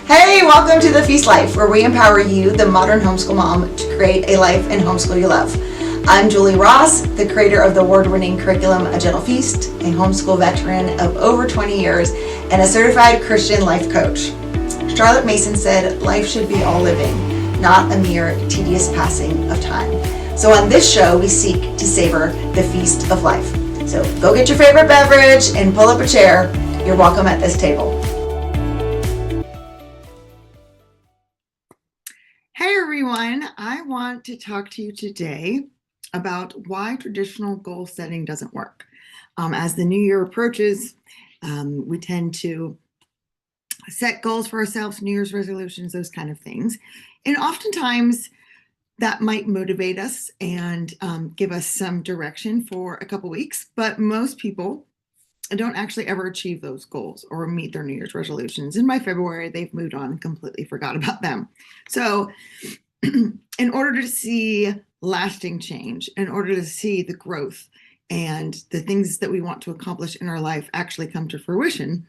Hey, welcome to The Feast Life, where we empower you, the modern homeschool mom, to create a life and homeschool you love. I'm Julie Ross, the creator of the award-winning curriculum A Gentle Feast, a homeschool veteran of over 20 years, and a certified Christian life coach. Charlotte Mason said, life should be all living, not a mere tedious passing of time. So on this show, we seek to savor the feast of life. So go get your favorite beverage and pull up a chair. You're welcome at this table. Hey everyone, I want to talk to you today about why traditional goal setting doesn't work. As the new year approaches, we tend to set goals for ourselves, New Year's resolutions, those kind of things. And oftentimes that might motivate us and give us some direction for a couple weeks, but most people don't actually ever achieve those goals or meet their New Year's resolutions. And by February, they've moved on and completely forgot about them. So in order to see lasting change, in order to see the growth and the things that we want to accomplish in our life actually come to fruition,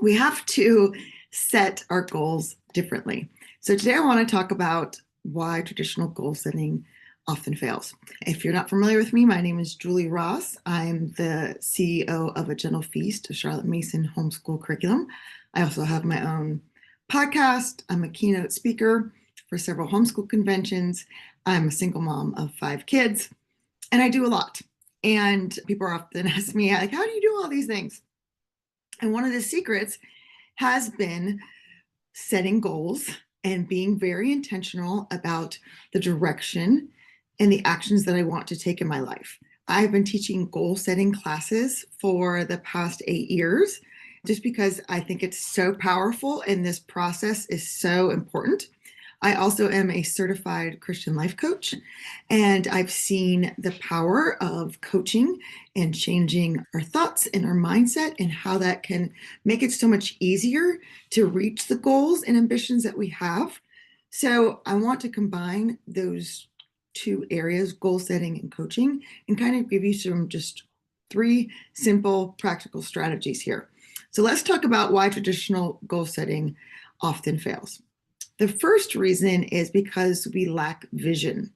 we have to set our goals differently. So today I want to talk about why traditional goal setting often fails. If you're not familiar with me, my name is Julie Ross. I'm the CEO of A Gentle Feast, a Charlotte Mason homeschool curriculum. I also have my own podcast. I'm a keynote speaker for several homeschool conventions. I'm a single mom of 5 kids, and I do a lot. And people often ask me, like, how do you do all these things? And one of the secrets has been setting goals and being very intentional about the direction and the actions that I want to take in my life. I've been teaching goal setting classes for the past 8 years, just because I think it's so powerful and this process is so important. I also am a certified Christian life coach, and I've seen the power of coaching and changing our thoughts and our mindset and how that can make it so much easier to reach the goals and ambitions that we have. So I want to combine those 2 areas, goal setting and coaching, and kind of give you some just 3 simple practical strategies here. So let's talk about why traditional goal setting often fails. The first reason is because we lack vision.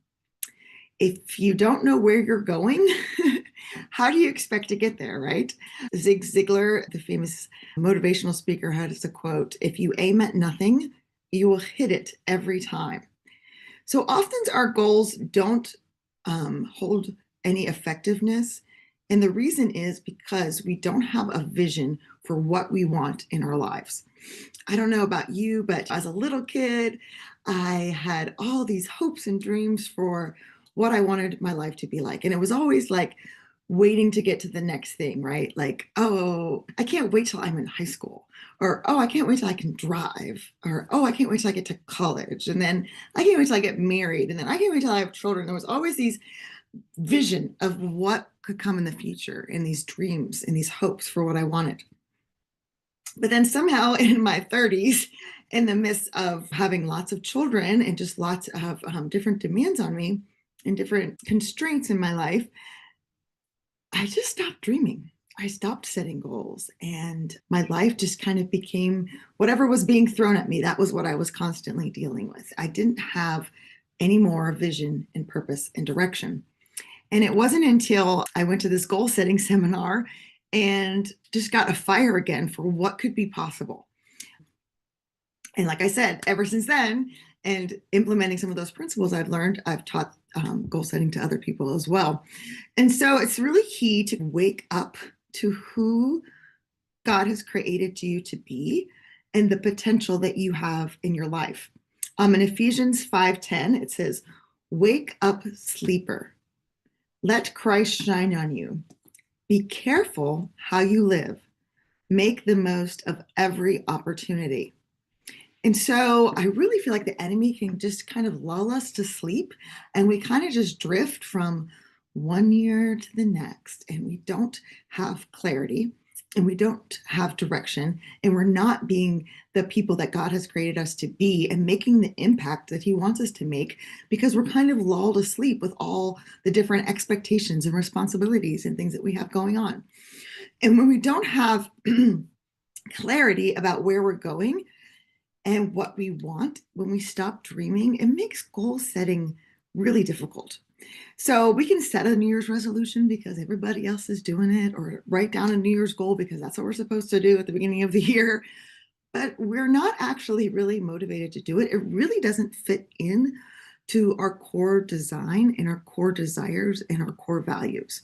If you don't know where you're going, how do you expect to get there, right? Zig Ziglar, the famous motivational speaker, had a quote, "If you aim at nothing, you will hit it every time." So often our goals don't hold any effectiveness. And the reason is because we don't have a vision for what we want in our lives. I don't know about you, but as a little kid, I had all these hopes and dreams for what I wanted my life to be like. And it was always like waiting to get to the next thing, right? Like, oh, I can't wait till I'm in high school. Or, oh, I can't wait till I can drive. Or, oh, I can't wait till I get to college. And then I can't wait till I get married. And then I can't wait till I have children. There was always these vision of what could come in the future and these dreams and these hopes for what I wanted. But then somehow in my 30s, in the midst of having lots of children and just lots of different demands on me and different constraints in my life, I just stopped dreaming. I stopped setting goals, and my life just kind of became whatever was being thrown at me. That was what I was constantly dealing with. I didn't have any more vision and purpose and direction. And it wasn't until I went to this goal setting seminar and just got a fire again for what could be possible. And like I said, ever since then, and implementing some of those principles I've learned, I've taught goal setting to other people as well. And so it's really key to wake up to who God has created you to be and the potential that you have in your life. In Ephesians 5:10, it says, "Wake up, sleeper. Let Christ shine on you. Be careful how you live. Make the most of every opportunity." And so I really feel like the enemy can just kind of lull us to sleep, and we kind of just drift from one year to the next, and we don't have clarity and we don't have direction, and we're not being the people that God has created us to be and making the impact that he wants us to make, because we're kind of lulled asleep with all the different expectations and responsibilities and things that we have going on. And when we don't have clarity about where we're going, and what we want, when we stop dreaming, it makes goal setting really difficult. So we can set a New Year's resolution because everybody else is doing it, or write down a New Year's goal because that's what we're supposed to do at the beginning of the year. But we're not actually really motivated to do it. It really doesn't fit in to our core design and our core desires and our core values.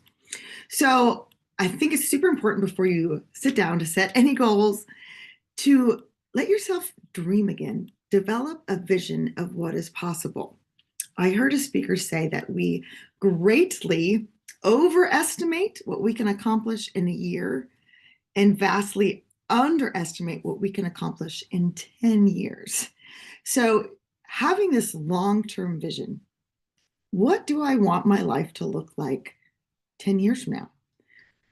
So I think it's super important before you sit down to set any goals to let yourself dream again, develop a vision of what is possible. I heard a speaker say that we greatly overestimate what we can accomplish in a year and vastly underestimate what we can accomplish in 10 years. So, having this long term vision, what do I want my life to look like 10 years from now?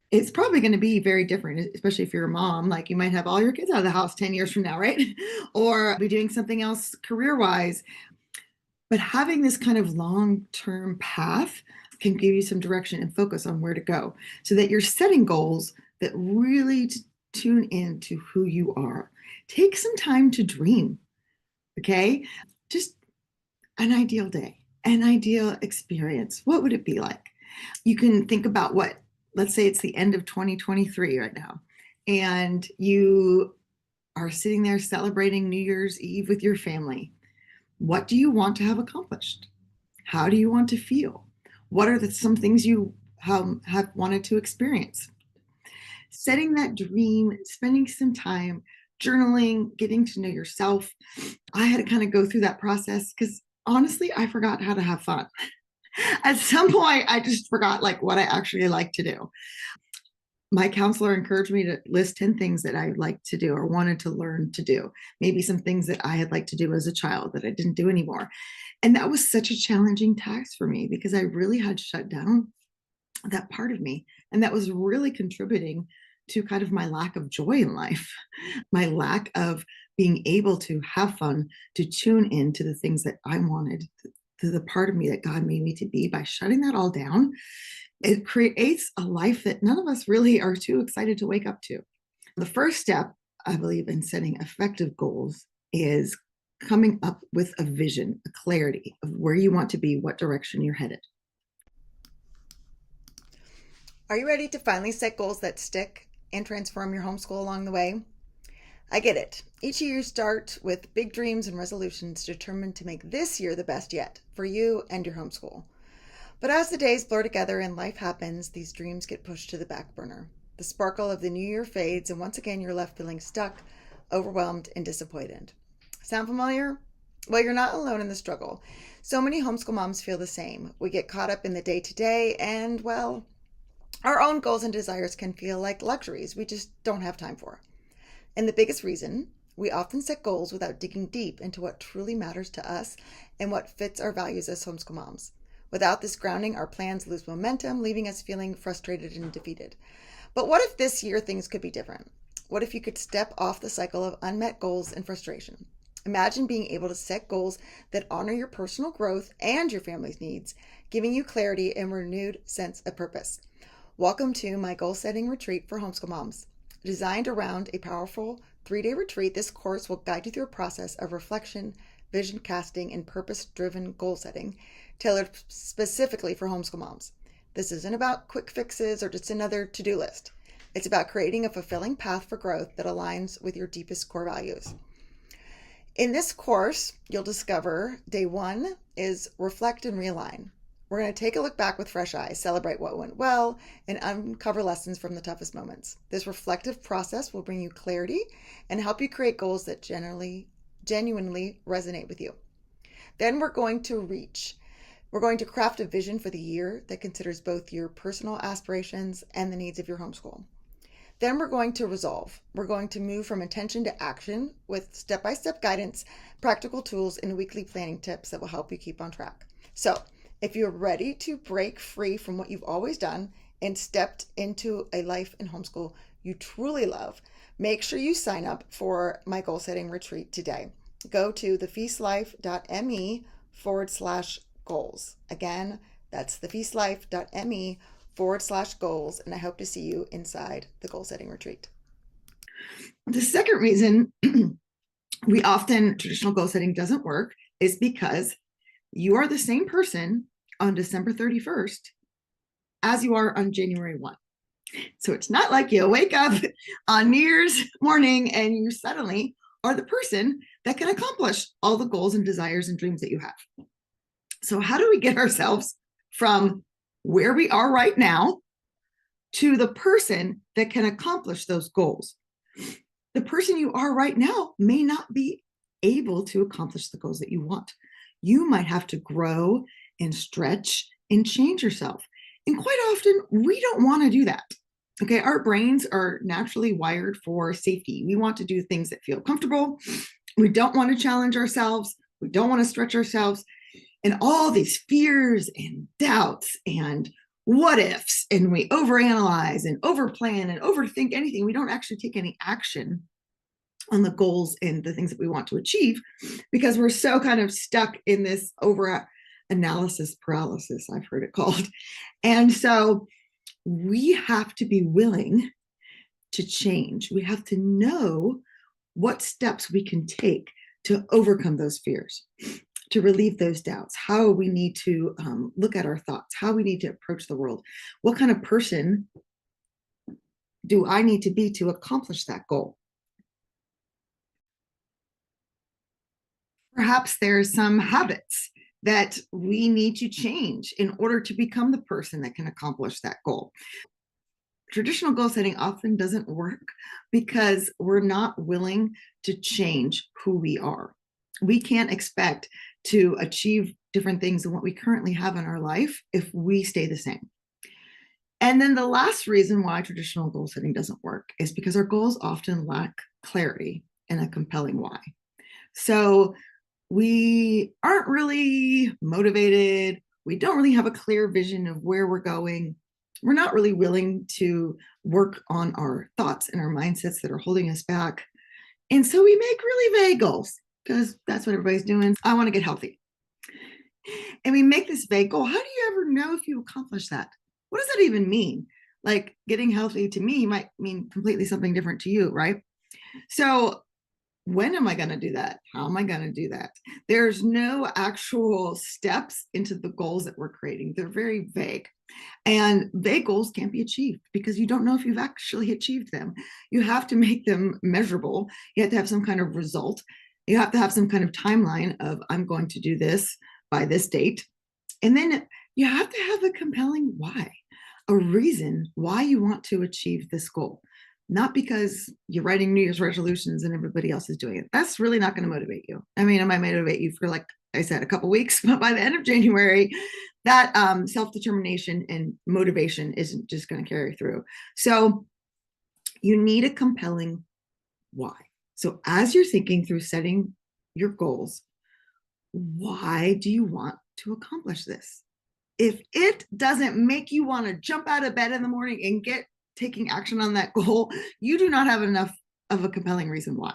It's probably going to be very different, especially if you're a mom. Like, you might have all your kids out of the house 10 years from now, right? Or be doing something else career wise. But having this kind of long term path can give you some direction and focus on where to go so that you're setting goals that really tune into who you are. Take some time to dream, okay? Just an ideal day, an ideal experience. What would it be like? You can think about what, let's say it's the end of 2023 right now, and you are sitting there celebrating New Year's Eve with your family. What do you want to have accomplished? How do you want to feel? What are some things you have wanted to experience? Setting that dream, spending some time journaling, getting to know yourself. I had to kind of go through that process because honestly, I forgot how to have fun. At some point, I just forgot like what I actually like to do. My counselor encouraged me to list 10 things that I liked to do or wanted to learn to do. Maybe some things that I had liked to do as a child that I didn't do anymore. And that was such a challenging task for me because I really had shut down that part of me. And that was really contributing to kind of my lack of joy in life, my lack of being able to have fun, to tune in to the things that I wanted, to the part of me that God made me to be. By shutting that all down, it creates a life that none of us really are too excited to wake up to. The first step, I believe, in setting effective goals is coming up with a vision, a clarity of where you want to be, what direction you're headed. Are you ready to finally set goals that stick and transform your homeschool along the way? I get it. Each year you start with big dreams and resolutions determined to make this year the best yet for you and your homeschool. But as the days blur together and life happens, these dreams get pushed to the back burner. The sparkle of the new year fades, and once again you're left feeling stuck, overwhelmed, and disappointed. Sound familiar? Well, you're not alone in the struggle. So many homeschool moms feel the same. We get caught up in the day-to-day, and, well, our own goals and desires can feel like luxuries we just don't have time for. And the biggest reason, we often set goals without digging deep into what truly matters to us and what fits our values as homeschool moms. Without this grounding, our plans lose momentum, leaving us feeling frustrated and defeated. But what if this year things could be different? What if you could step off the cycle of unmet goals and frustration? Imagine being able to set goals that honor your personal growth and your family's needs, giving you clarity and a renewed sense of purpose. Welcome to my goal setting retreat for homeschool moms. Designed around a powerful 3-day retreat, this course will guide you through a process of reflection, vision casting, and purpose-driven goal setting tailored specifically for homeschool moms. This isn't about quick fixes or just another to-do list. It's about creating a fulfilling path for growth that aligns with your deepest core values. In this course, you'll discover day 1 is reflect and realign. We're going to take a look back with fresh eyes, celebrate what went well, and uncover lessons from the toughest moments. This reflective process will bring you clarity and help you create goals that genuinely resonate with you. Then we're going to craft a vision for the year that considers both your personal aspirations and the needs of your homeschool. Then we're going to resolve. We're going to move from intention to action with step-by-step guidance, practical tools, and weekly planning tips that will help you keep on track. So, if you're ready to break free from what you've always done and stepped into a life in homeschool you truly love, make sure you sign up for my goal setting retreat today. Go to thefeastlife.me/goals. Again, that's thefeastlife.me/goals, and I hope to see you inside the goal setting retreat. The second reason Traditional goal setting doesn't work is because you are the same person on December 31st as you are on January 1. So it's not like you wake up on New Year's morning and you suddenly are the person that can accomplish all the goals and desires and dreams that you have. So, how do we get ourselves from where we are right now to the person that can accomplish those goals? The person you are right now may not be able to accomplish the goals that you want. You might have to grow and stretch and change yourself. And quite often, we don't want to do that. Okay, our brains are naturally wired for safety. We want to do things that feel comfortable. We don't want to challenge ourselves. We don't want to stretch ourselves. And all these fears and doubts and what ifs, and we overanalyze and overplan and overthink anything. We don't actually take any action on the goals and the things that we want to achieve because we're so kind of stuck in this over analysis paralysis, I've heard it called. And so we have to be willing to change. We have to know what steps we can take to overcome those fears, to relieve those doubts, how we need to look at our thoughts, how we need to approach the world. What kind of person do I need to be to accomplish that goal? Perhaps there's some habits that we need to change in order to become the person that can accomplish that goal. Traditional goal setting often doesn't work because we're not willing to change who we are. We can't expect to achieve different things than what we currently have in our life if we stay the same. And then the last reason why traditional goal setting doesn't work is because our goals often lack clarity and a compelling why. So we aren't really motivated. We don't really have a clear vision of where we're going. We're not really willing to work on our thoughts and our mindsets that are holding us back. And so we make really vague goals because that's what everybody's doing. I want to get healthy. And we make this vague goal. How do you ever know if you accomplish that? What does that even mean? Like getting healthy to me might mean completely something different to you, right? So when am I going to do that? How am I going to do that? There's no actual steps into the goals that we're creating. They're very vague. And vague goals can't be achieved because you don't know if you've actually achieved them. You have to make them measurable. You have to have some kind of result. You have to have some kind of timeline of, I'm going to do this by this date. And then you have to have a compelling why, a reason why you want to achieve this goal. Not because you're writing New Year's resolutions and everybody else is doing it. That's really not going to motivate you. I mean, it might motivate you for, like I said, a couple of weeks, but by the end of January, that self-determination and motivation isn't just going to carry through. So you need a compelling why. So as you're thinking through setting your goals, why do you want to accomplish this? If it doesn't make you want to jump out of bed in the morning and get taking action on that goal, you do not have enough of a compelling reason why.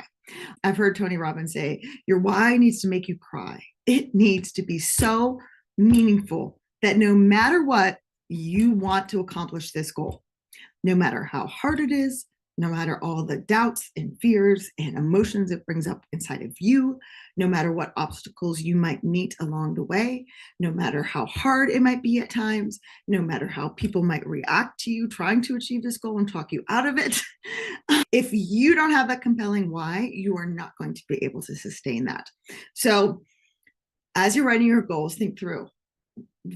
I've heard Tony Robbins say, your why needs to make you cry. It needs to be so meaningful that no matter what, you want to accomplish this goal. No matter how hard it is, no matter all the doubts and fears and emotions it brings up inside of you, no matter what obstacles you might meet along the way, no matter how hard it might be at times, no matter how people might react to you trying to achieve this goal and talk you out of it. If you don't have that compelling why, you are not going to be able to sustain that. So as you're writing your goals, think through,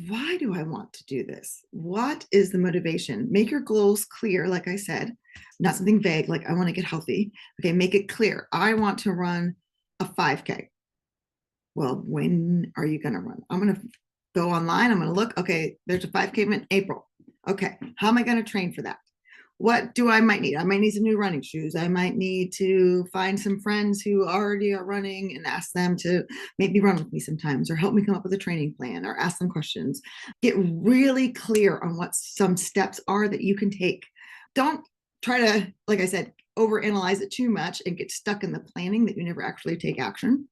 why do I want to do this? What is the motivation? Make your goals clear, like I said, not something vague, like I want to get healthy. Okay, make it clear. I want to run a 5K. Well, when are you going to run? I'm going to go online. I'm going to look. Okay, there's a 5K in April. Okay, how am I going to train for that? What do I might need? I might need some new running shoes. I might need to find some friends who already are running and ask them to maybe run with me sometimes or help me come up with a training plan or ask them questions. Get really clear on what some steps are that you can take. Don't try to, like I said, overanalyze it too much and get stuck in the planning that you never actually take action.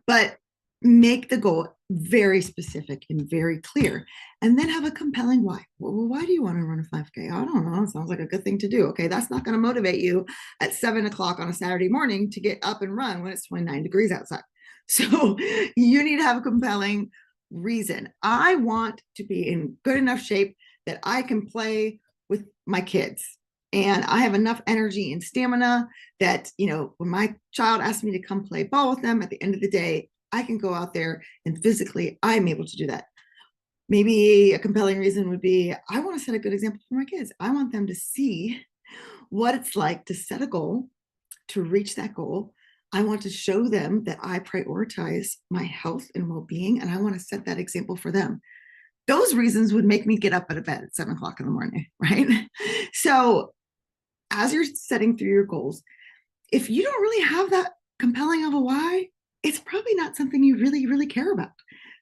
But make the goal very specific and very clear, and then have a compelling why. Well, why do you want to run a 5K? I don't know. It sounds like a good thing to do. Okay, that's not going to motivate you at 7 o'clock on a Saturday morning to get up and run when it's 29 degrees outside. So you need to have a compelling reason. I want to be in good enough shape that I can play with my kids. And I have enough energy and stamina that, when my child asks me to come play ball with them at the end of the day, I can go out there and physically I'm able to do that. Maybe a compelling reason would be I want to set a good example for my kids. I want them to see what it's like to set a goal, to reach that goal. I want to show them that I prioritize my health and well-being, and I want to set that example for them. Those reasons would make me get up out of bed at 7 o'clock in the morning, right? So as you're setting through your goals, if you don't really have that compelling of a why, it's probably not something you really, really care about.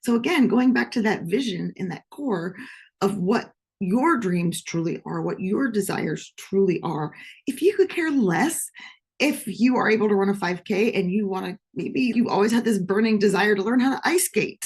So again, going back to that vision and that core of what your dreams truly are, what your desires truly are, if you could care less if you are able to run a 5K and you want to, maybe you always had this burning desire to learn how to ice skate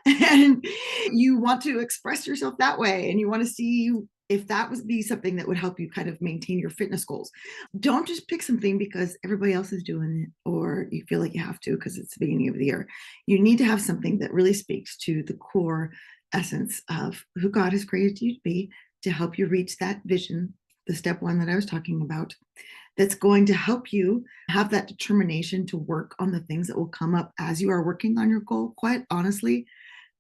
and you want to express yourself that way and you want to see if that would be something that would help you kind of maintain your fitness goals. Don't just pick something because everybody else is doing it or you feel like you have to because it's the beginning of the year. You need to have something that really speaks to the core essence of who God has created you to be, to help you reach that vision, the step one that I was talking about, that's going to help you have that determination to work on the things that will come up as you are working on your goal. Quite honestly,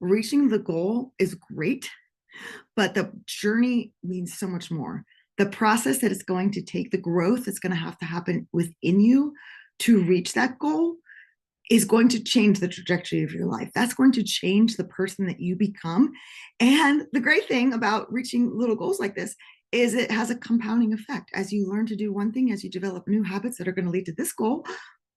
reaching the goal is great, but the journey means so much more. The process that it's going to take, the growth that's going to have to happen within you to reach that goal is going to change the trajectory of your life. That's going to change the person that you become. And the great thing about reaching little goals like this is it has a compounding effect. As you learn to do one thing, as you develop new habits that are going to lead to this goal,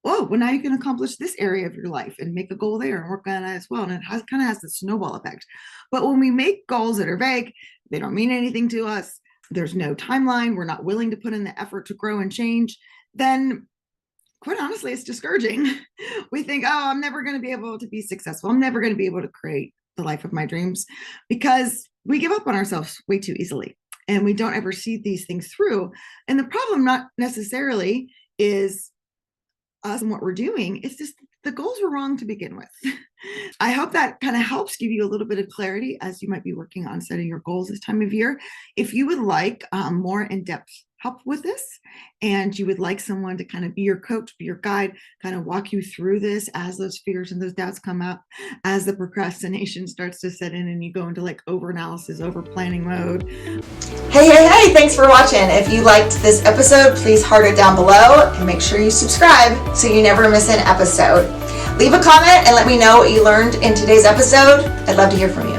well, now you can accomplish this area of your life and make a goal there and work on that as well. And it kind of has the snowball effect. But when we make goals that are vague, they don't mean anything to us, there's no timeline, we're not willing to put in the effort to grow and change, then quite honestly, it's discouraging. We think, I'm never going to be able to be successful. I'm never going to be able to create the life of my dreams, because we give up on ourselves way too easily. And we don't ever see these things through. And the problem not necessarily is us and what we're doing. It's just the goals were wrong to begin with. I hope that kind of helps give you a little bit of clarity as you might be working on setting your goals this time of year. If you would like more in-depth help with this, and you would like someone to kind of be your coach, be your guide, kind of walk you through this as those fears and those doubts come up, as the procrastination starts to set in and you go into like over-analysis, over-planning mode. Hey, thanks for watching. If you liked this episode, please heart it down below and make sure you subscribe so you never miss an episode. Leave a comment and let me know what you learned in today's episode. I'd love to hear from you.